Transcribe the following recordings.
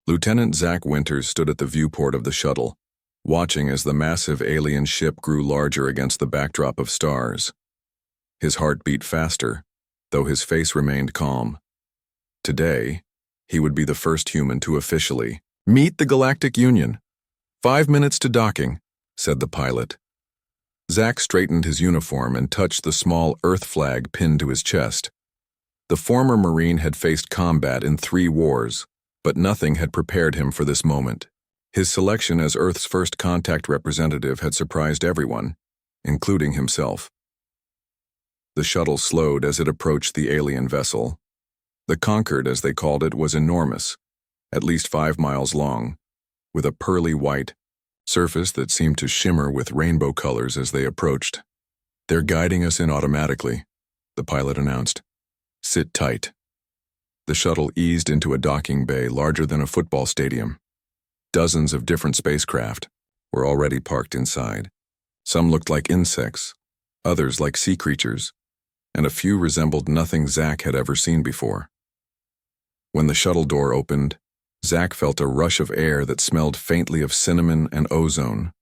Lieutenant Zach Winters stood at the viewport of the shuttle, watching as the massive alien ship grew larger against the backdrop of stars. His heart beat faster, though his face remained calm. Today, he would be the first human to officially meet the Galactic Union. 5 minutes to docking, said the pilot. Zach straightened his uniform and touched the small Earth flag pinned to his chest. The former Marine had faced combat in 3 wars, but nothing had prepared him for this moment. His selection as Earth's first contact representative had surprised everyone, including himself. The shuttle slowed as it approached the alien vessel. The Concord, as they called it, was enormous, at least 5 miles long, with a pearly white surface that seemed to shimmer with rainbow colors as they approached. "They're guiding us in automatically," the pilot announced. "Sit tight." The shuttle eased into a docking bay larger than a football stadium. Dozens of different spacecraft were already parked inside. Some looked like insects, others like sea creatures, and a few resembled nothing Zach had ever seen before. When the shuttle door opened, Zach felt a rush of air that smelled faintly of cinnamon and ozone.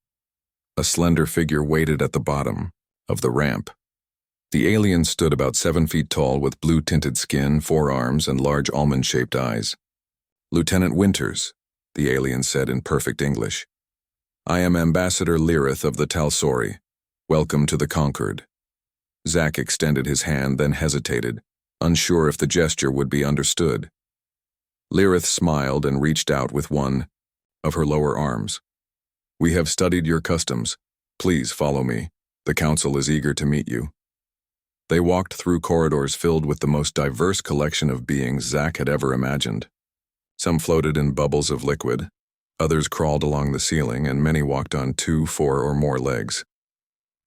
A slender figure waited at the bottom of the ramp. The alien stood about 7 feet tall with blue-tinted skin, 4 arms, and large almond-shaped eyes. "Lieutenant Winters," the alien said in perfect English. "I am Ambassador Lyrith of the Talsori. Welcome to the Concord." Zach extended his hand, then hesitated, unsure if the gesture would be understood. Lyrith smiled and reached out with one of her lower arms. "We have studied your customs. Please follow me. The Council is eager to meet you." They walked through corridors filled with the most diverse collection of beings Zach had ever imagined. Some floated in bubbles of liquid, others crawled along the ceiling, and many walked on 2, 4, or more legs.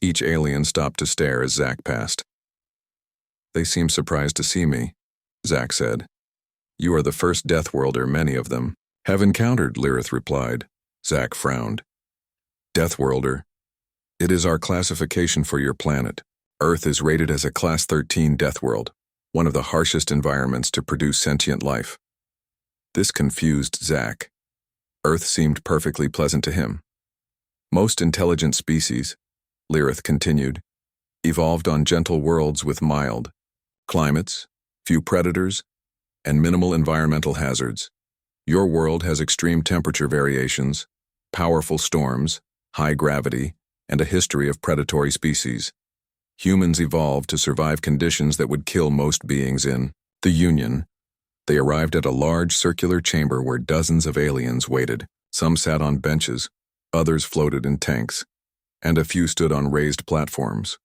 Each alien stopped to stare as Zach passed. "They seem surprised to see me," Zach said. "You are the first Deathworlder many of them have encountered," Lyrith replied. Zach frowned. "Deathworlder? It is our classification for your planet. Earth is rated as a Class 13 Deathworld, one of the harshest environments to produce sentient life." This confused Zach. Earth seemed perfectly pleasant to him. "Most intelligent species," Lyrith continued, "evolved on gentle worlds with mild climates, few predators, and minimal environmental hazards. Your world has extreme temperature variations, powerful storms, high gravity, and a history of predatory species. Humans evolved to survive conditions that would kill most beings in the Union." They arrived at a large circular chamber where dozens of aliens waited. Some sat on benches, others floated in tanks, and a few stood on raised platforms.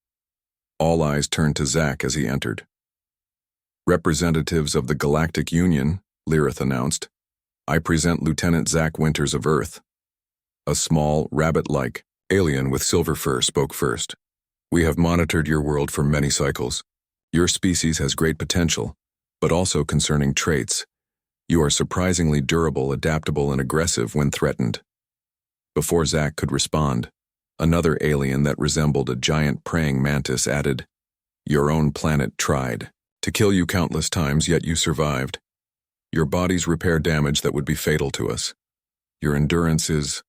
All eyes turned to Zach as he entered. "Representatives of the Galactic Union," Lyrith announced. "I present Lieutenant Zach Winters of Earth." A small, rabbit-like alien with silver fur spoke first. "We have monitored your world for many cycles. Your species has great potential, but also concerning traits. You are surprisingly durable, adaptable, and aggressive when threatened." Before Zach could respond, another alien that resembled a giant praying mantis added, "Your own planet tried to kill you countless times, yet you survived. Your bodies repair damage that would be fatal to us. Your endurance is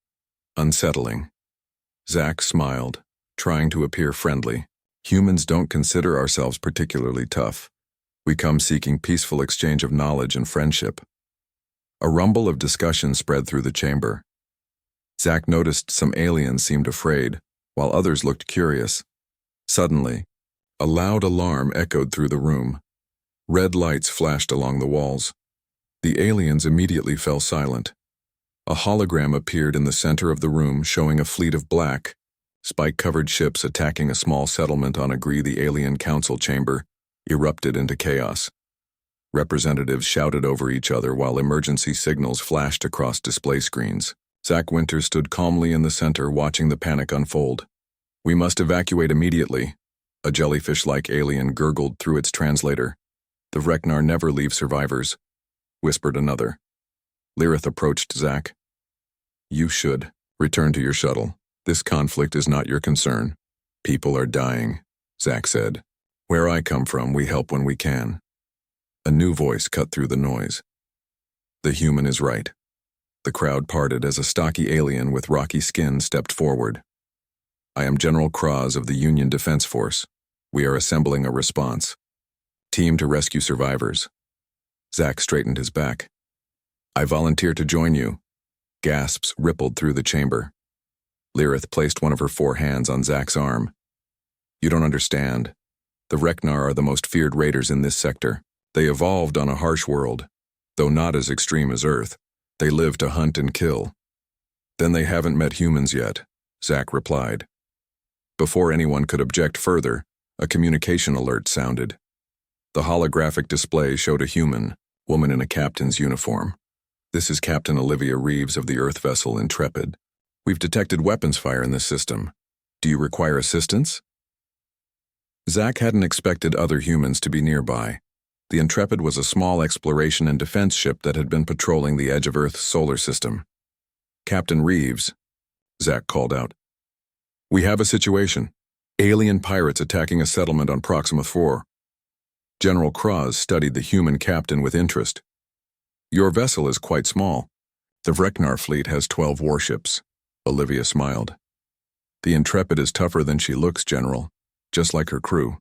unsettling." Zach smiled, trying to appear friendly. "Humans don't consider ourselves particularly tough. We come seeking peaceful exchange of knowledge and friendship." A rumble of discussion spread through the chamber. Zach noticed some aliens seemed afraid, while others looked curious. Suddenly, a loud alarm echoed through the room. Red lights flashed along the walls. The aliens immediately fell silent. A hologram appeared in the center of the room, showing a fleet of black, spike-covered ships attacking a small settlement on the Alien Council chamber, erupted into chaos. Representatives shouted over each other while emergency signals flashed across display screens. Zach Winters stood calmly in the center, watching the panic unfold. "We must evacuate immediately," a jellyfish-like alien gurgled through its translator. "The Vreknar never leave survivors," whispered another. Lyrith approached Zach. "You should return to your shuttle. This conflict is not your concern." "People are dying," Zach said. "Where I come from, we help when we can." A new voice cut through the noise. "The human is right. The crowd parted as a stocky alien with rocky skin stepped forward. "I am General Cross of the Union Defense Force. We are assembling a response. Team to rescue survivors." Zack straightened his back. "I volunteer to join you." Gasps rippled through the chamber. Lyrith placed one of her 4 hands on Zack's arm. "You don't understand. The Reknar are the most feared raiders in this sector. They evolved on a harsh world, though not as extreme as Earth. They live to hunt and kill." "Then they haven't met humans yet," Zack replied. Before anyone could object further, a communication alert sounded. The holographic display showed a human, woman in a captain's uniform. "This is Captain Olivia Reeves of the Earth vessel Intrepid. We've detected weapons fire in this system. Do you require assistance?" Zack hadn't expected other humans to be nearby. The Intrepid was a small exploration and defense ship that had been patrolling the edge of Earth's solar system. "Captain Reeves," Zack called out. "We have a situation. Alien pirates attacking a settlement on Proxima 4. General Cross studied the human captain with interest. "Your vessel is quite small. The Vreknar fleet has 12 warships." Olivia smiled. "The Intrepid is tougher than she looks, General, just like her crew."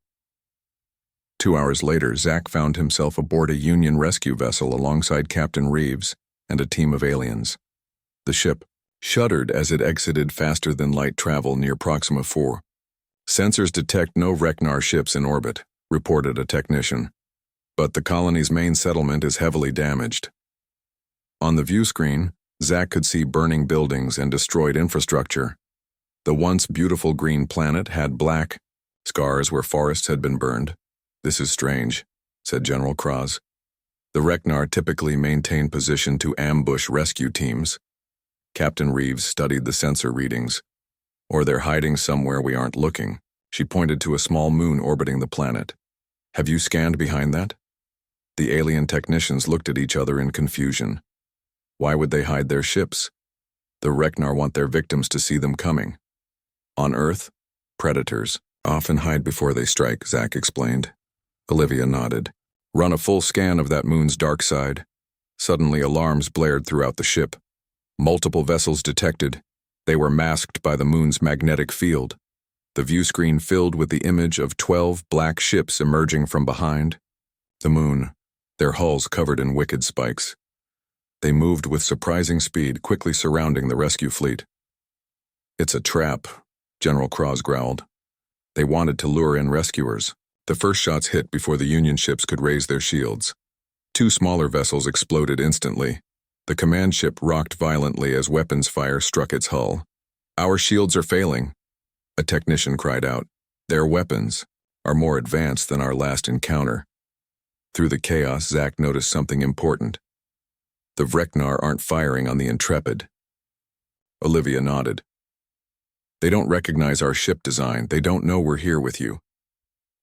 2 hours later, Zack found himself aboard a Union rescue vessel alongside Captain Reeves and a team of aliens. The ship shuddered as it exited faster-than-light travel near Proxima 4. "Sensors detect no Vreknar ships in orbit," reported a technician. "But the colony's main settlement is heavily damaged." On the view screen, Zack could see burning buildings and destroyed infrastructure. The once beautiful green planet had black scars where forests had been burned. "This is strange," said General Cross. "The Reknar typically maintain position to ambush rescue teams." Captain Reeves studied the sensor readings. "Or they're hiding somewhere we aren't looking." She pointed to a small moon orbiting the planet. "Have you scanned behind that?" The alien technicians looked at each other in confusion. Why would they hide their ships? The Reknar want their victims to see them coming. On Earth, predators often hide before they strike, Zack explained. Olivia nodded. "Run a full scan of that moon's dark side." Suddenly alarms blared throughout the ship. Multiple vessels detected. They were masked by the moon's magnetic field. The view screen filled with the image of 12 black ships emerging from behind the moon, their hulls covered in wicked spikes. They moved with surprising speed, quickly surrounding the rescue fleet. "It's a trap," General Cross growled. "They wanted to lure in rescuers." The first shots hit before the Union ships could raise their shields. 2 smaller vessels exploded instantly. The command ship rocked violently as weapons fire struck its hull. "Our shields are failing," a technician cried out. "Their weapons are more advanced than our last encounter." Through the chaos, Zack noticed something important. "The Vreknar aren't firing on the Intrepid." Olivia nodded. "They don't recognize our ship design. They don't know we're here with you."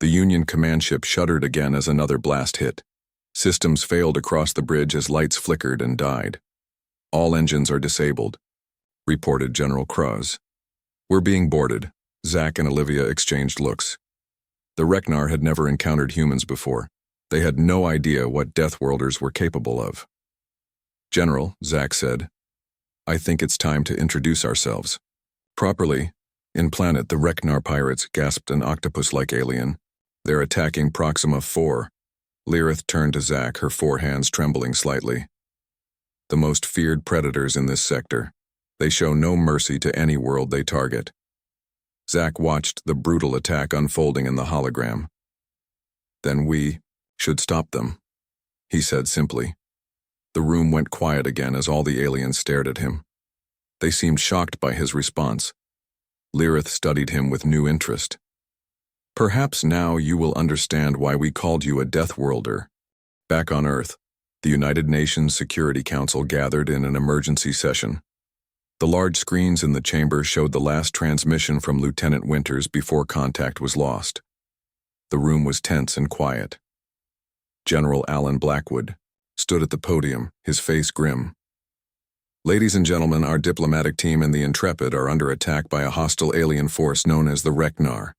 The Union command ship shuddered again as another blast hit. Systems failed across the bridge as lights flickered and died. "All engines are disabled," reported General Cross. "We're being boarded." Zack and Olivia exchanged looks. The Reknar had never encountered humans before. They had no idea what Deathworlders were capable of. "General," Zack said, "I think it's time to introduce ourselves." "Properly. In planet, the Reknar pirates," gasped an octopus-like alien. "They're attacking Proxima 4. Lyrith turned to Zack, her 4 hands trembling slightly. "The most feared predators in this sector. They show no mercy to any world they target." Zack watched the brutal attack unfolding in the hologram. "Then we should stop them," he said simply. The room went quiet again as all the aliens stared at him. They seemed shocked by his response. Lyrith studied him with new interest. "Perhaps now you will understand why we called you a Deathworlder." Back on Earth, the United Nations Security Council gathered in an emergency session. The large screens in the chamber showed the last transmission from Lieutenant Winters before contact was lost. The room was tense and quiet. General Alan Blackwood stood at the podium, his face grim. "Ladies and gentlemen, our diplomatic team and the Intrepid are under attack by a hostile alien force known as the Reknar."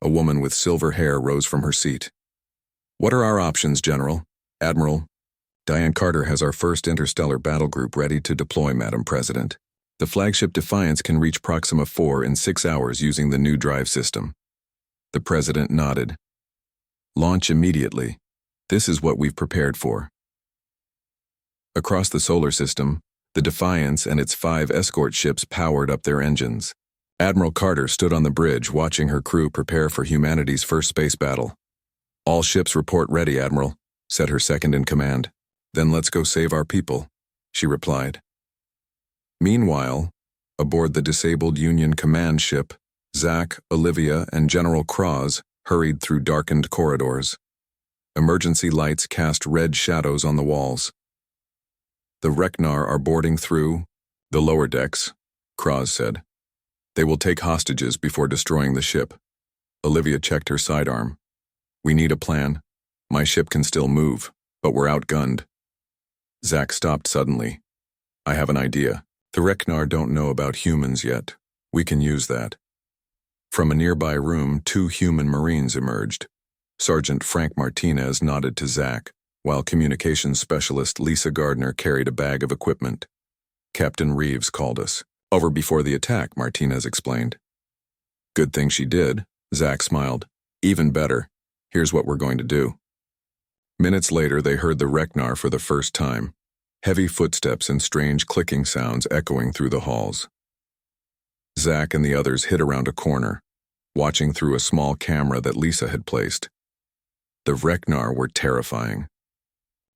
A woman with silver hair rose from her seat. "What are our options, General? Admiral?" Diane Carter has our first interstellar battle group ready to deploy, Madam President. The flagship Defiance can reach Proxima 4 in 6 hours using the new drive system. The President nodded. Launch immediately. This is what we've prepared for. Across the solar system, the Defiance and its 5 escort ships powered up their engines. Admiral Carter stood on the bridge watching her crew prepare for humanity's first space battle. All ships report ready, Admiral, said her second-in-command. Then let's go save our people, she replied. Meanwhile, aboard the disabled Union command ship, Zach, Olivia, and General Cross hurried through darkened corridors. Emergency lights cast red shadows on the walls. The Reknar are boarding through the lower decks, Cross said. They will take hostages before destroying the ship. Olivia checked her sidearm. We need a plan. My ship can still move, but we're outgunned. Zach stopped suddenly. I have an idea. The Reknar don't know about humans yet. We can use that. From a nearby room, 2 human Marines emerged. Sergeant Frank Martinez nodded to Zach, while communications specialist Lisa Gardner carried a bag of equipment. Captain Reeves called us. Over before the attack, Martinez explained. Good thing she did, Zach smiled. Even better. Here's what we're going to do. Minutes later, they heard the Reknar for the first time. Heavy footsteps and strange clicking sounds echoing through the halls. Zach and the others hid around a corner, watching through a small camera that Lisa had placed. The Reknar were terrifying.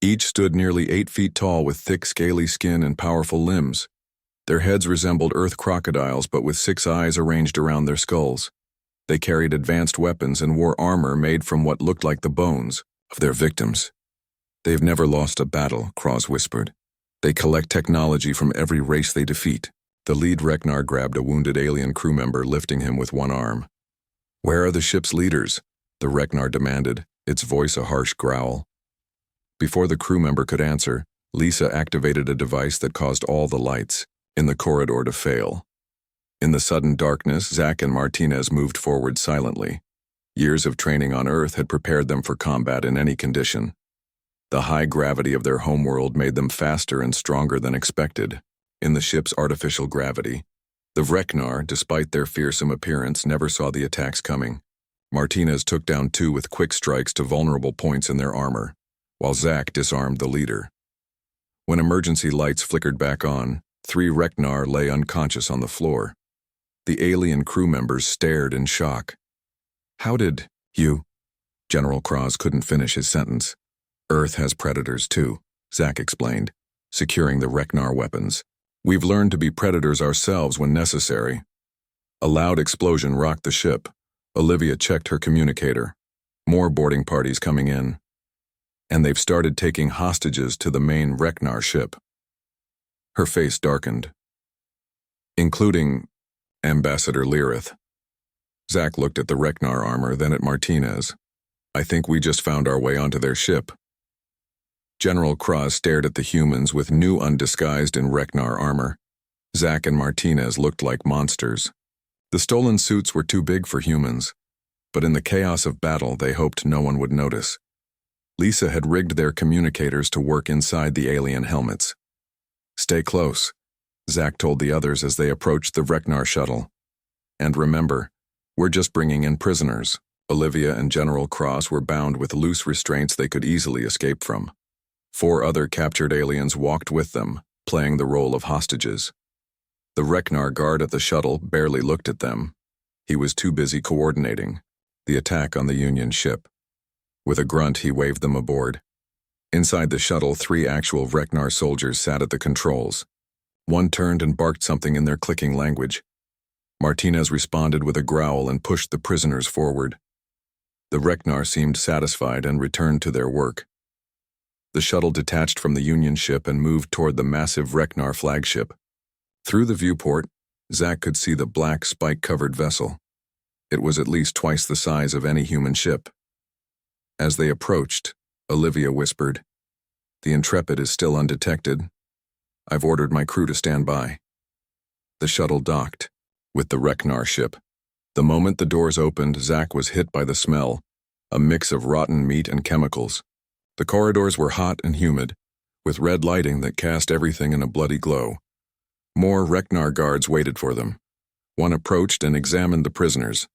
Each stood nearly 8 feet tall with thick, scaly skin and powerful limbs. Their heads resembled earth crocodiles, but with 6 eyes arranged around their skulls. They carried advanced weapons and wore armor made from what looked like the bones of their victims. They've never lost a battle, Cross whispered. They collect technology from every race they defeat. The lead Reknar grabbed a wounded alien crew member, lifting him with one arm. Where are the ship's leaders? The Reknar demanded, its voice a harsh growl. Before the crew member could answer, Lisa activated a device that caused all the lights in the corridor to fail. In the sudden darkness, Zach and Martinez moved forward silently. Years of training on Earth had prepared them for combat in any condition. The high gravity of their homeworld made them faster and stronger than expected. In the ship's artificial gravity, the Reknar, despite their fearsome appearance, never saw the attacks coming. Martinez took down 2 with quick strikes to vulnerable points in their armor, while Zach disarmed the leader. When emergency lights flickered back on, 3 Reknar lay unconscious on the floor. The alien crew members stared in shock. How did you? General Cross couldn't finish his sentence. Earth has predators too, Zach explained, securing the Reknar weapons. We've learned to be predators ourselves when necessary. A loud explosion rocked the ship. Olivia checked her communicator. More boarding parties coming in. And they've started taking hostages to the main Reknar ship. Her face darkened. Including Ambassador Lirith. Zach looked at the Reknar armor, then at Martinez. I think we just found our way onto their ship. General Cross stared at the humans with new undisguised in Reknar armor. Zach and Martinez looked like monsters. The stolen suits were too big for humans, but in the chaos of battle they hoped no one would notice. Lisa had rigged their communicators to work inside the alien helmets. Stay close, Zach told the others as they approached the Reknar shuttle. And remember, we're just bringing in prisoners. Olivia and General Cross were bound with loose restraints they could easily escape from. 4 other captured aliens walked with them, playing the role of hostages. The Reknar guard at the shuttle barely looked at them. He was too busy coordinating the attack on the Union ship. With a grunt, he waved them aboard. Inside the shuttle, 3 actual Reknar soldiers sat at the controls. One turned and barked something in their clicking language. Martinez responded with a growl and pushed the prisoners forward. The Reknar seemed satisfied and returned to their work. The shuttle detached from the Union ship and moved toward the massive Reknar flagship. Through the viewport, Zach could see the black, spike-covered vessel. It was at least twice the size of any human ship. As they approached, Olivia whispered, "The Intrepid is still undetected. I've ordered my crew to stand by." The shuttle docked with the Reknar ship. The moment the doors opened, Zach was hit by the smell, a mix of rotten meat and chemicals. The corridors were hot and humid, with red lighting that cast everything in a bloody glow. More Reknar guards waited for them. One approached and examined the prisoners.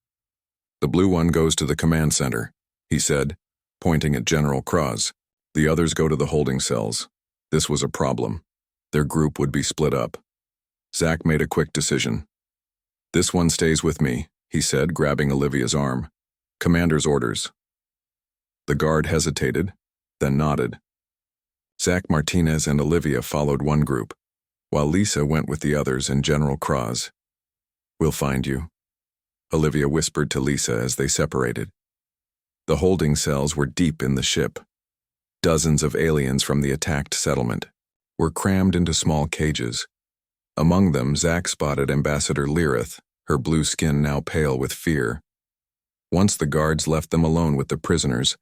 "The blue one goes to the command center," he said, pointing at General Kraz. "The others go to the holding cells." This was a problem. Their group would be split up. Zack made a quick decision. "This one stays with me," he said, grabbing Olivia's arm. "Commander's orders." The guard hesitated, then nodded. Zack, Martinez, and Olivia followed one group, while Lisa went with the others and General Kraz. "We'll find you," Olivia whispered to Lisa as they separated. The holding cells were deep in the ship. Dozens of aliens from the attacked settlement were crammed into small cages. Among them, Zack spotted Ambassador Lyrith, her blue skin now pale with fear. Once the guards left them alone with the prisoners,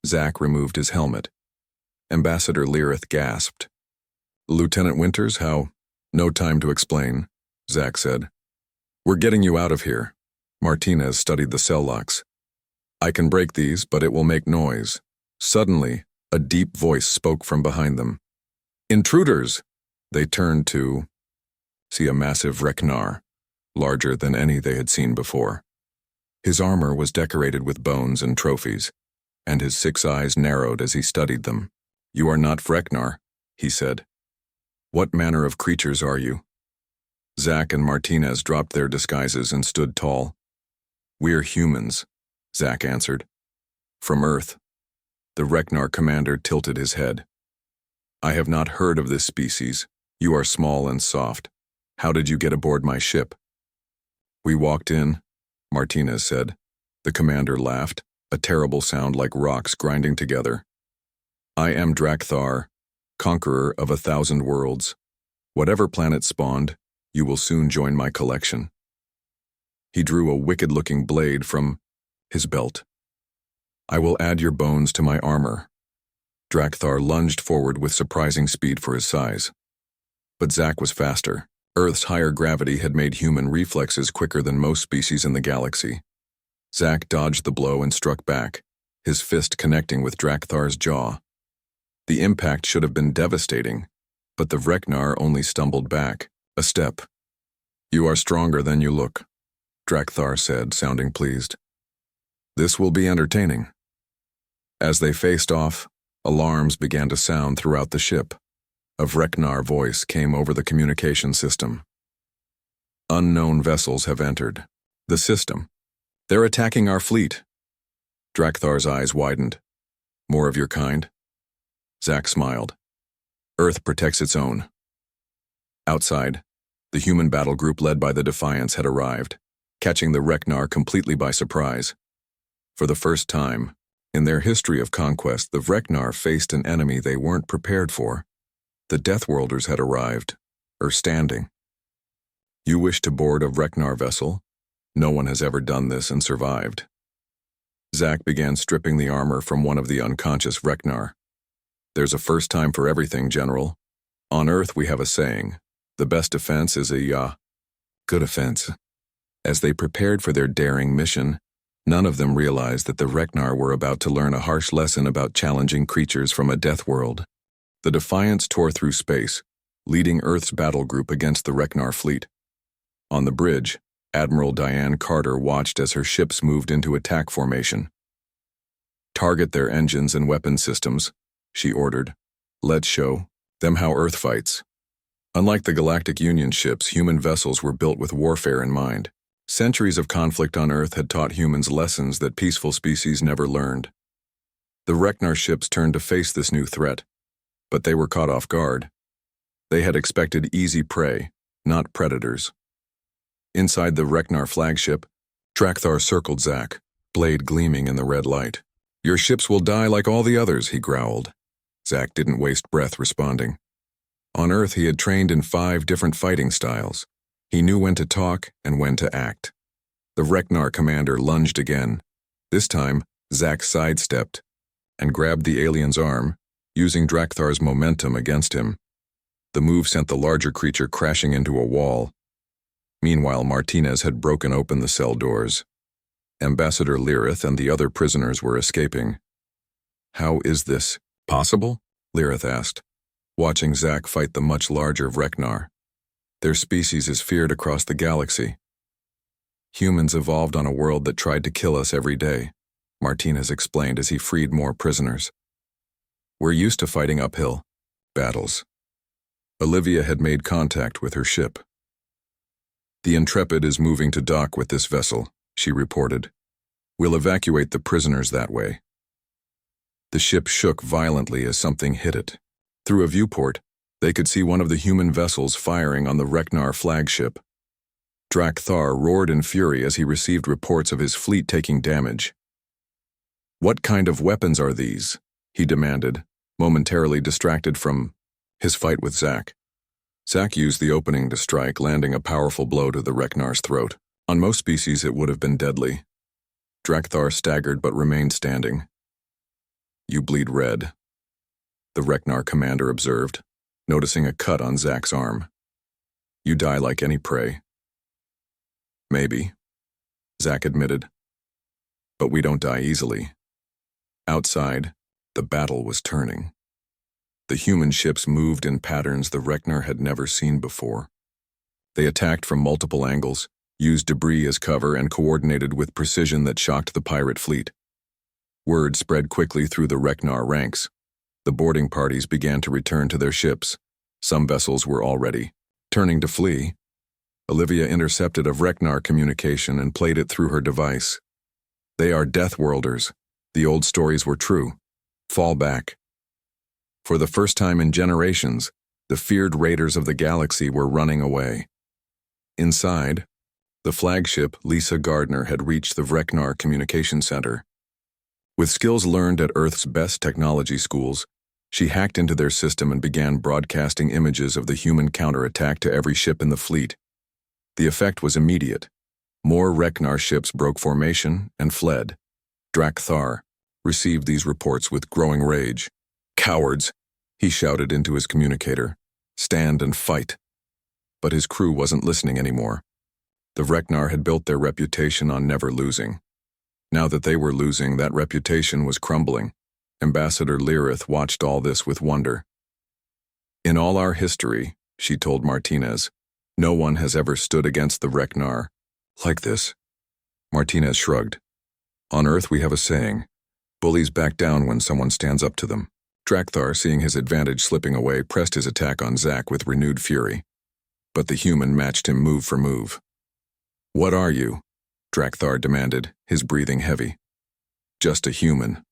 Zack removed his helmet. Ambassador Lyrith gasped. "Lieutenant Winters, how?" "No time to explain," Zack said. "We're getting you out of here." Martinez studied the cell locks. "I can break these, but it will make noise." Suddenly, a deep voice spoke from behind them. "Intruders!" They turned to see a massive Reknar, larger than any they had seen before. His armor was decorated with bones and trophies, and his 6 eyes narrowed as he studied them. "You are not Reknar," he said. "What manner of creatures are you?" Zack and Martinez dropped their disguises and stood tall. "We're humans," Zack answered. "From Earth." The Reknar commander tilted his head. "I have not heard of this species. You are small and soft. How did you get aboard my ship?" "We walked in," Martinez said. The commander laughed, a terrible sound like rocks grinding together. "I am Drakthar, conqueror of 1,000 worlds. Whatever planet spawned, you will soon join my collection." He drew a wicked-looking blade from his belt. "I will add your bones to my armor." Drakthar lunged forward with surprising speed for his size. But Zack was faster. Earth's higher gravity had made human reflexes quicker than most species in the galaxy. Zack dodged the blow and struck back, his fist connecting with Drakthar's jaw. The impact should have been devastating, but the Reknar only stumbled back a step. "You are stronger than you look," Drakthar said, sounding pleased. "This will be entertaining." As they faced off, alarms began to sound throughout the ship. A Reknar voice came over the communication system. "Unknown vessels have entered the system. They're attacking our fleet." Drakthar's eyes widened. "More of your kind?" Zack smiled. "Earth protects its own." Outside, the human battle group led by the Defiance had arrived, catching the Reknar completely by surprise. For the first time in their history of conquest, the Reknar faced an enemy they weren't prepared for. The Deathworlders had arrived, standing. "You wish to board a Reknar vessel? No one has ever done this and survived." Zack began stripping the armor from one of the unconscious Reknar. "There's a first time for everything, General. On Earth we have a saying, the best defense is a good offense." As they prepared for their daring mission, none of them realized that the Reknar were about to learn a harsh lesson about challenging creatures from a death world. The Defiance tore through space, leading Earth's battle group against the Reknar fleet. On the bridge, Admiral Diane Carter watched as her ships moved into attack formation. "Target their engines and weapon systems," she ordered. "Let's show them how Earth fights." Unlike the Galactic Union ships, human vessels were built with warfare in mind. Centuries of conflict on Earth had taught humans lessons that peaceful species never learned. The Reknar ships turned to face this new threat, but they were caught off guard. They had expected easy prey, not predators. Inside the Reknar flagship, Drakthar circled Zack, blade gleaming in the red light. "Your ships will die like all the others," he growled. Zack didn't waste breath responding. On Earth, he had trained in 5 different fighting styles. He knew when to talk and when to act. The Reknar commander lunged again. This time, Zack sidestepped and grabbed the alien's arm, using Drakthar's momentum against him. The move sent the larger creature crashing into a wall. Meanwhile, Martinez had broken open the cell doors. Ambassador Lyrith and the other prisoners were escaping. "How is this possible?" Lyrith asked. watching Zack fight the much larger Vreknar. Their species is feared across the galaxy. Humans evolved on a world that tried to kill us every day, Martinez explained as he freed more prisoners. We're used to fighting uphill battles. Olivia had made contact with her ship. The Intrepid is moving to dock with this vessel, she reported. We'll evacuate the prisoners that way. The ship shook violently as something hit it. Through a viewport, they could see one of the human vessels firing on the Vreknar flagship. Drak-Thar roared in fury as he received reports of his fleet taking damage. What kind of weapons are these? He demanded, momentarily distracted from his fight with Zack. Zack used the opening to strike, landing a powerful blow to the Vreknar's throat. On most species, it would have been deadly. Drak-Thar staggered but remained standing. You bleed red, the Vreknar commander observed, noticing a cut on Zack's arm. You die like any prey. Maybe, Zack admitted. But we don't die easily. Outside, the battle was turning. The human ships moved in patterns the Vreknar had never seen before. They attacked from multiple angles, used debris as cover, and coordinated with precision that shocked the pirate fleet. Word spread quickly through the Vreknar ranks. The boarding parties began to return to their ships. Some vessels were already turning to flee. Olivia intercepted a Vreknar communication and played it through her device. They are Deathworlders. The old stories were true. Fall back. For the first time in generations, the feared raiders of the galaxy were running away. Inside, the flagship Lisa Gardner had reached the Vreknar Communication Center. With skills learned at Earth's best technology schools, she hacked into their system and began broadcasting images of the human counterattack to every ship in the fleet. The effect was immediate. More Vreknar ships broke formation and fled. Drak-Thar received these reports with growing rage. Cowards, he shouted into his communicator. Stand and fight. But his crew wasn't listening anymore. The Vreknar had built their reputation on never losing. Now that they were losing, that reputation was crumbling. Ambassador Lyrith watched all this with wonder. In all our history, she told Martinez, no one has ever stood against the Vreknar like this. Martinez shrugged. On Earth we have a saying, bullies back down when someone stands up to them. Drak-Thar, seeing his advantage slipping away, pressed his attack on Zack with renewed fury. But the human matched him move for move. What are you? Drak-Thar demanded, his breathing heavy. Just a human,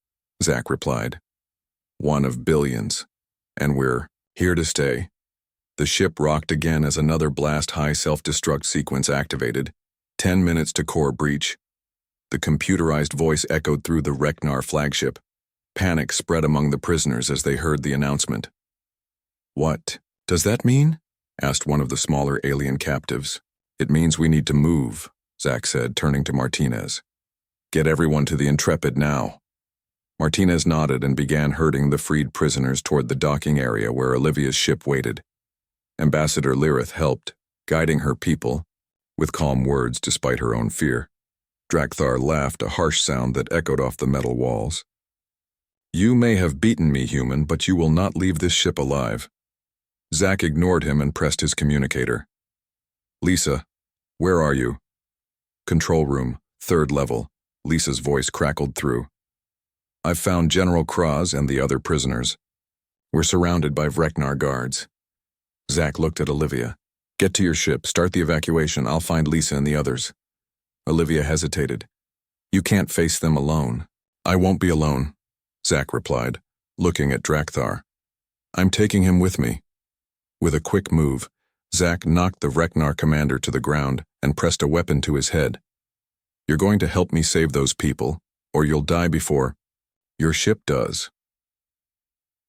Zack replied. One of billions. And we're here to stay. The ship rocked again as another blast-high self-destruct sequence activated. 10 minutes to core breach. The computerized voice echoed through the Vreknar flagship. Panic spread among the prisoners as they heard the announcement. What does that mean? Asked one of the smaller alien captives. It means we need to move, Zack said, turning to Martinez. Get everyone to the Intrepid now. Martinez nodded and began herding the freed prisoners toward the docking area where Olivia's ship waited. Ambassador Lyrith helped, guiding her people, with calm words despite her own fear. Drak-Thar laughed, a harsh sound that echoed off the metal walls. You may have beaten me, human, but you will not leave this ship alive. Zack ignored him and pressed his communicator. Lisa, where are you? Control room, 3rd level, Lisa's voice crackled through. I've found General Kraz and the other prisoners. We're surrounded by Vreknar guards. Zack looked at Olivia. Get to your ship, start the evacuation, I'll find Lisa and the others. Olivia hesitated. You can't face them alone. I won't be alone, Zack replied, looking at Drak-Thar. I'm taking him with me. With a quick move, Zack knocked the Vreknar commander to the ground and pressed a weapon to his head. You're going to help me save those people, or you'll die before your ship does.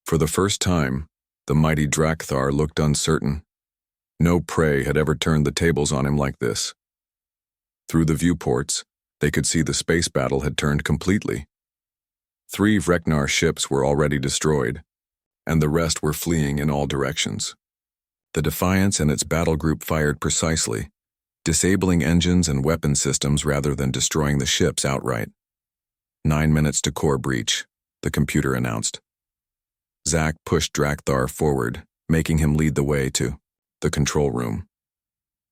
For the first time, the mighty Drak-Thar looked uncertain. No prey had ever turned the tables on him like this. Through the viewports, they could see the space battle had turned completely. 3 Vreknar ships were already destroyed, and the rest were fleeing in all directions. The Defiance and its battle group fired precisely, disabling engines and weapon systems rather than destroying the ships outright. 9 minutes to core breach, the computer announced. Zack pushed Drak-Thar forward, making him lead the way to the control room.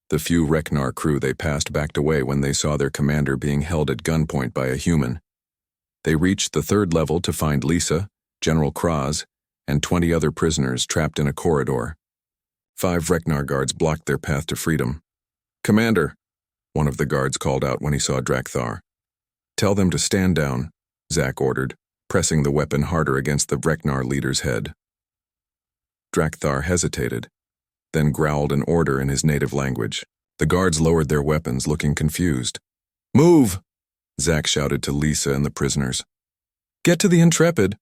The few Reknar crew they passed backed away when they saw their commander being held at gunpoint by a human. They reached the third level to find Lisa, General Kraz, and 20 other prisoners trapped in a corridor. 5 Reknar guards blocked their path to freedom. "Commander," one of the guards called out when he saw Drakthar. "Tell them to stand down," Zack ordered, pressing the weapon harder against the Reknar leader's head. Drakthar hesitated, then growled an order in his native language. The guards lowered their weapons, looking confused. "Move!" Zack shouted to Lisa and the prisoners. "Get to the Intrepid!"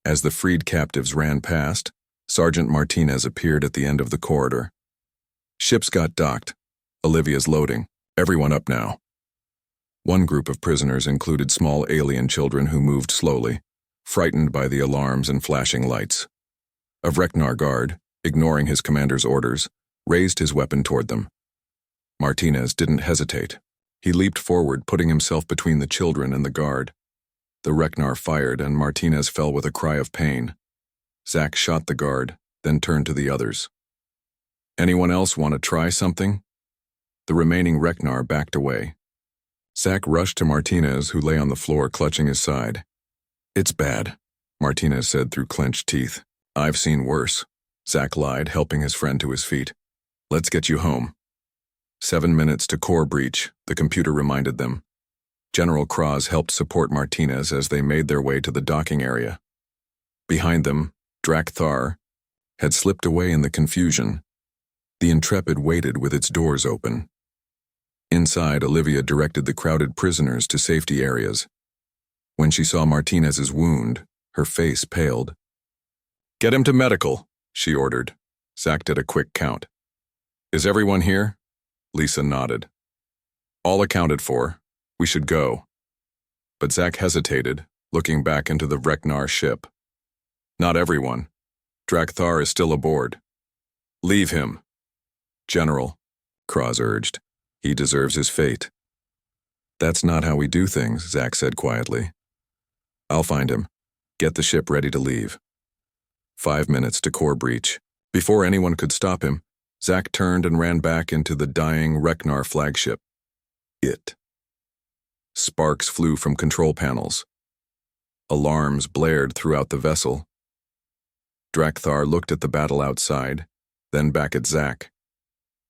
As the freed captives ran past, Sergeant Martinez appeared at the end of the corridor. "Ships got docked. Olivia's loading. Everyone up now." One group of prisoners included small alien children who moved slowly, frightened by the alarms and flashing lights. A Reknar guard, ignoring his commander's orders, raised his weapon toward them. Martinez didn't hesitate. He leaped forward, putting himself between the children and the guard. The Reknar fired, and Martinez fell with a cry of pain. Zack shot the guard, then turned to the others. "Anyone else want to try something?" The remaining Reknar backed away. Zack rushed to Martinez, who lay on the floor clutching his side. "It's bad," Martinez said through clenched teeth. "I've seen worse," Zack lied, helping his friend to his feet. "Let's get you home." 7 minutes to core breach, the computer reminded them. General Kraz helped support Martinez as they made their way to the docking area. Behind them, Drakthar had slipped away in the confusion. The Intrepid waited with its doors open. Inside, Olivia directed the crowded prisoners to safety areas. When she saw Martinez's wound, her face paled. "Get him to medical," she ordered. Zack did a quick count. "Is everyone here?" Lisa nodded. "All accounted for. We should go." But Zack hesitated, looking back into the Reknar ship. "Not everyone. Drakthar is still aboard." "Leave him." "General," Kraz urged. "He deserves his fate." "That's not how we do things," Zack said quietly. "I'll find him. Get the ship ready to leave." 5 minutes to core breach. Before anyone could stop him, Zack turned and ran back into the dying Reknar flagship. Sparks flew from control panels. Alarms blared throughout the vessel. Drakthar looked at the battle outside, then back at Zack.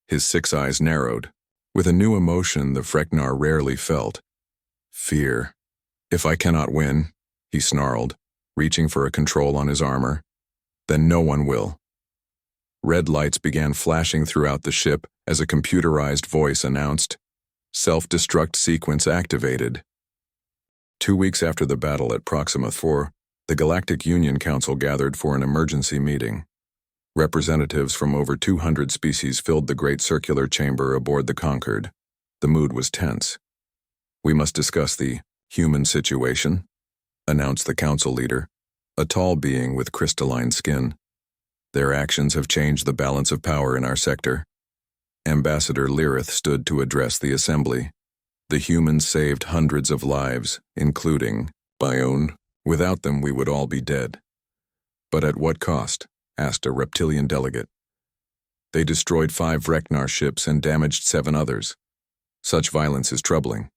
His 6 eyes narrowed, with a new emotion the Reknar rarely felt. Fear. "If I cannot win," he snarled, reaching for a control on his armor, "then no one will." Red lights began flashing throughout the ship as a computerized voice announced, "Self-destruct sequence activated." 2 weeks after the battle at Proxima 4, the Galactic Union Council gathered for an emergency meeting. Representatives from over 200 species filled the great circular chamber aboard the Concord. The mood was tense. "We must discuss the human situation," announced the council leader, a tall being with crystalline skin. "Their actions have changed the balance of power in our sector." Ambassador Lyrith stood to address the assembly. "The humans saved hundreds of lives, including Bione. Without them, we would all be dead." "But at what cost?" asked a reptilian delegate. "They destroyed 5 Reknar ships and damaged 7 others. Such violence is troubling."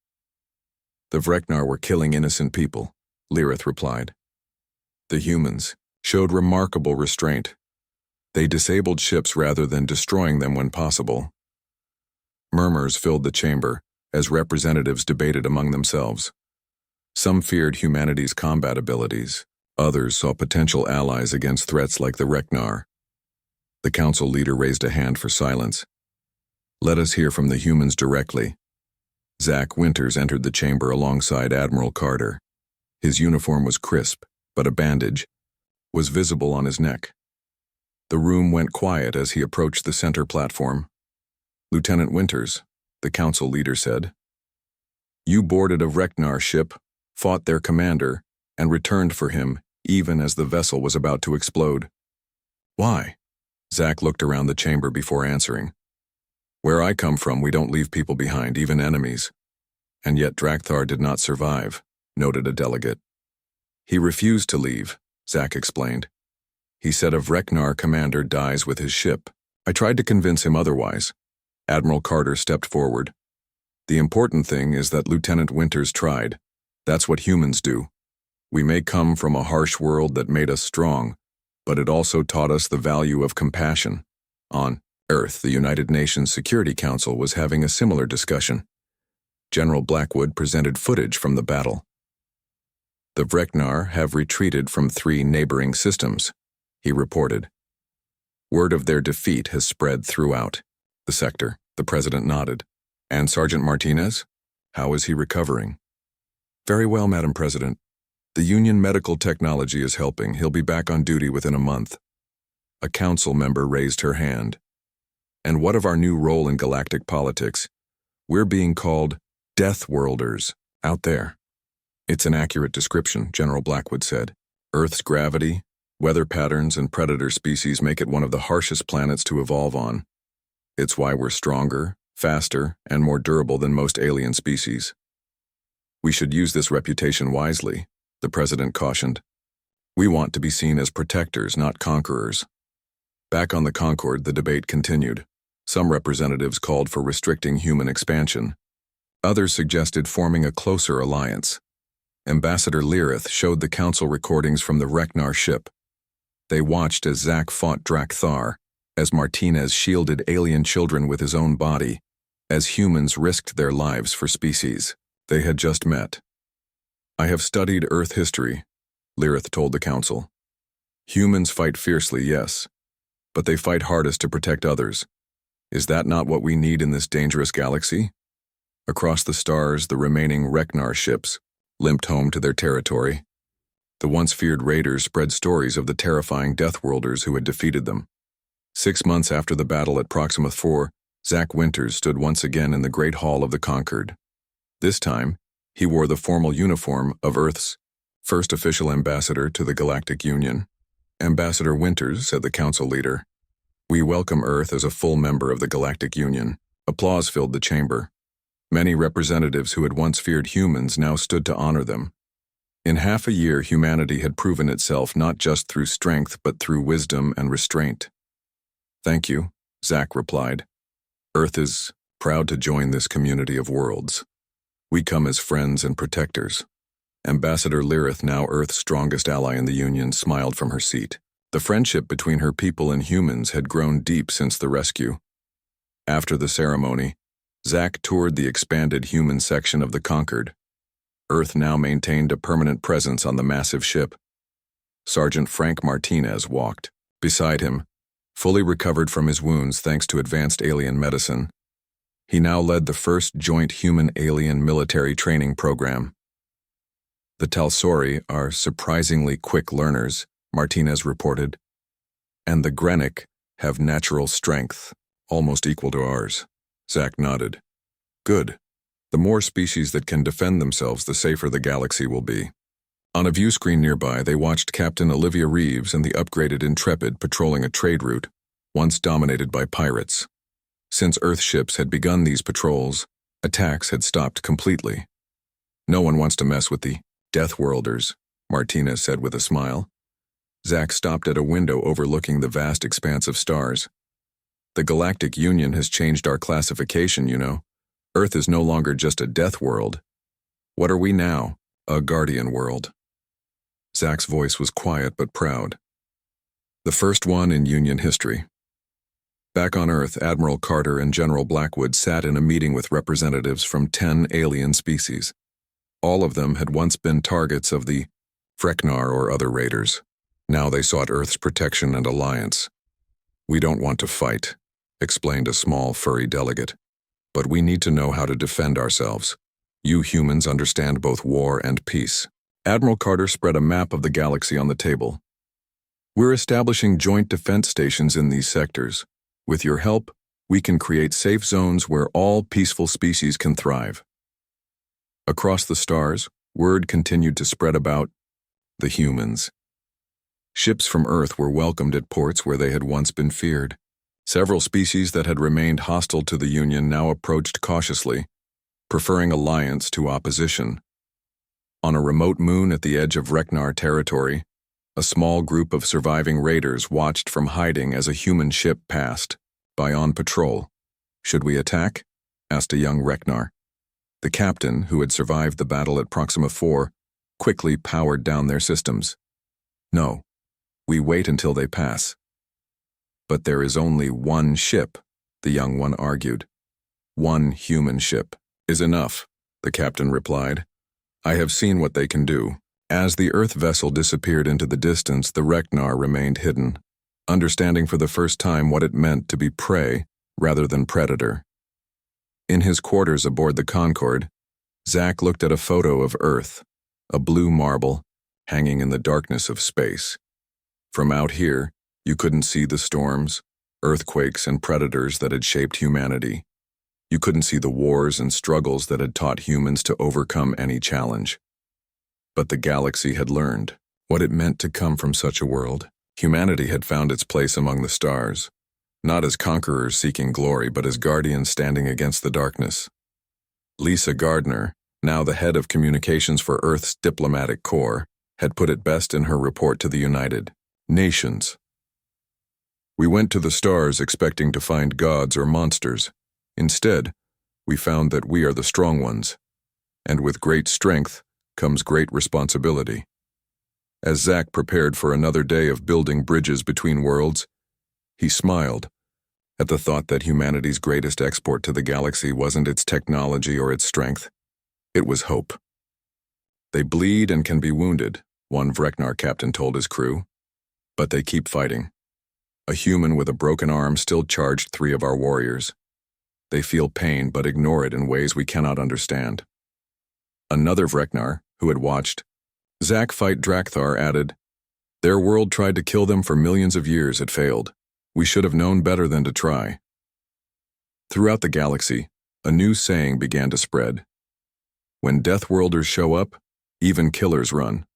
"The Reknar were killing innocent people," Lyrith replied. "The humans showed remarkable restraint. They disabled ships rather than destroying them when possible." Murmurs filled the chamber as representatives debated among themselves. Some feared humanity's combat abilities. Others saw potential allies against threats like the Reknar. The council leader raised a hand for silence. "Let us hear from the humans directly." Zack Winters entered the chamber alongside Admiral Carter. His uniform was crisp, but a bandage was visible on his neck. The room went quiet as he approached the center platform. "Lieutenant Winters," the council leader said, "you boarded a Reknar ship, fought their commander, and returned for him even as the vessel was about to explode. Why?" Zack looked around the chamber before answering. "Where I come from, we don't leave people behind, even enemies." "And yet Drakthar did not survive," noted a delegate. "He refused to leave," Zack explained. He said a Vreknar commander dies with his ship. I tried to convince him otherwise. Admiral Carter stepped forward. The important thing is that Lieutenant Winters tried. That's what humans do. We may come from a harsh world that made us strong, but it also taught us the value of compassion. On Earth, the United Nations Security Council was having a similar discussion. General Blackwood presented footage from the battle. The Vreknar have retreated from 3 neighboring systems, he reported. Word of their defeat has spread throughout the sector. The president nodded. And Sergeant Martinez? How is he recovering? Very well, Madam President. The Union medical technology is helping. He'll be back on duty within a month. A council member raised her hand. And what of our new role in galactic politics? We're being called Deathworlders out there. It's an accurate description, General Blackwood said. Earth's gravity, weather patterns, and predator species make it one of the harshest planets to evolve on. It's why we're stronger, faster, and more durable than most alien species. We should use this reputation wisely, the president cautioned. We want to be seen as protectors, not conquerors. Back on the Concorde, the debate continued. Some representatives called for restricting human expansion. Others suggested forming a closer alliance. Ambassador Lirith showed the council recordings from the Vreknar ship. They watched as Zack fought Drakthar, as Martinez shielded alien children with his own body, as humans risked their lives for species they had just met. I have studied Earth history, Lirith told the council. Humans fight fiercely, yes, but they fight hardest to protect others. Is that not what we need in this dangerous galaxy? Across the stars, the remaining Vreknar ships limped home to their territory. The once feared raiders spread stories of the terrifying Deathworlders who had defeated them. 6 months after the battle at Proxima 4, Zack Winters stood once again in the Great Hall of the Conquered. This time, he wore the formal uniform of Earth's first official ambassador to the Galactic Union. Ambassador Winters, said the council leader, we welcome Earth as a full member of the Galactic Union. Applause filled the chamber. Many representatives who had once feared humans now stood to honor them. In half a year, humanity had proven itself not just through strength but through wisdom and restraint. Thank you, Zack replied. Earth is proud to join this community of worlds. We come as friends and protectors. Ambassador Lirith, now Earth's strongest ally in the Union, smiled from her seat. The friendship between her people and humans had grown deep since the rescue. After the ceremony, Zack toured the expanded human section of the Conquered. Earth now maintained a permanent presence on the massive ship. Sergeant Frank Martinez walked beside him, fully recovered from his wounds thanks to advanced alien medicine. He now led the first joint human-alien military training program. The Talsori are surprisingly quick learners, Martinez reported, and the Grenic have natural strength, almost equal to ours. Zack nodded. Good. The more species that can defend themselves, the safer the galaxy will be. On a view screen nearby, they watched Captain Olivia Reeves and the upgraded Intrepid patrolling a trade route, once dominated by pirates. Since Earth ships had begun these patrols, attacks had stopped completely. No one wants to mess with the Deathworlders, Martinez said with a smile. Zack stopped at a window overlooking the vast expanse of stars. The Galactic Union has changed our classification, you know. Earth is no longer just a death world. What are we now? A guardian world. Zack's voice was quiet but proud. The first one in Union history. Back on Earth, Admiral Carter and General Blackwood sat in a meeting with representatives from 10 alien species. All of them had once been targets of the Vreknar or other raiders. Now they sought Earth's protection and alliance. We don't want to fight, explained a small, furry delegate. But we need to know how to defend ourselves. You humans understand both war and peace. Admiral Carter spread a map of the galaxy on the table. We're establishing joint defense stations in these sectors. With your help, we can create safe zones where all peaceful species can thrive. Across the stars, word continued to spread about the humans. Ships from Earth were welcomed at ports where they had once been feared. Several species that had remained hostile to the Union now approached cautiously, preferring alliance to opposition. On a remote moon at the edge of Vreknar territory, A small group of surviving raiders watched from hiding as a human ship passed by on patrol. "Should we attack?" asked a young Reknar. The captain, who had survived the battle at Proxima 4, quickly powered down their systems. "No, we wait until they pass." "But there is only one ship," the young one argued. "One human ship is enough," the captain replied. "I have seen what they can do." As the Earth vessel disappeared into the distance, the Reknar remained hidden, understanding for the first time what it meant to be prey rather than predator. In his quarters aboard the Concorde, Zack looked at a photo of Earth, a blue marble, hanging in the darkness of space. From out here, you couldn't see the storms, earthquakes, and predators that had shaped humanity. You couldn't see the wars and struggles that had taught humans to overcome any challenge. But the galaxy had learned what it meant to come from such a world. Humanity had found its place among the stars, not as conquerors seeking glory, but as guardians standing against the darkness. Lisa Gardner, now the head of communications for Earth's diplomatic corps, had put it best in her report to the United Nations. "We went to the stars expecting to find gods or monsters. Instead, we found that we are the strong ones, and with great strength comes great responsibility." As Zack prepared for another day of building bridges between worlds, he smiled at the thought that humanity's greatest export to the galaxy wasn't its technology or its strength. It was hope. "They bleed and can be wounded," one Vreknar captain told his crew, "but they keep fighting. A human with a broken arm still charged 3 of our warriors. They feel pain but ignore it in ways we cannot understand." Another Vreknar, who had watched Zack fight Drakthar, added, "Their world tried to kill them for millions of years. It failed. We should have known better than to try." Throughout the galaxy, a new saying began to spread. "When Deathworlders show up, even killers run."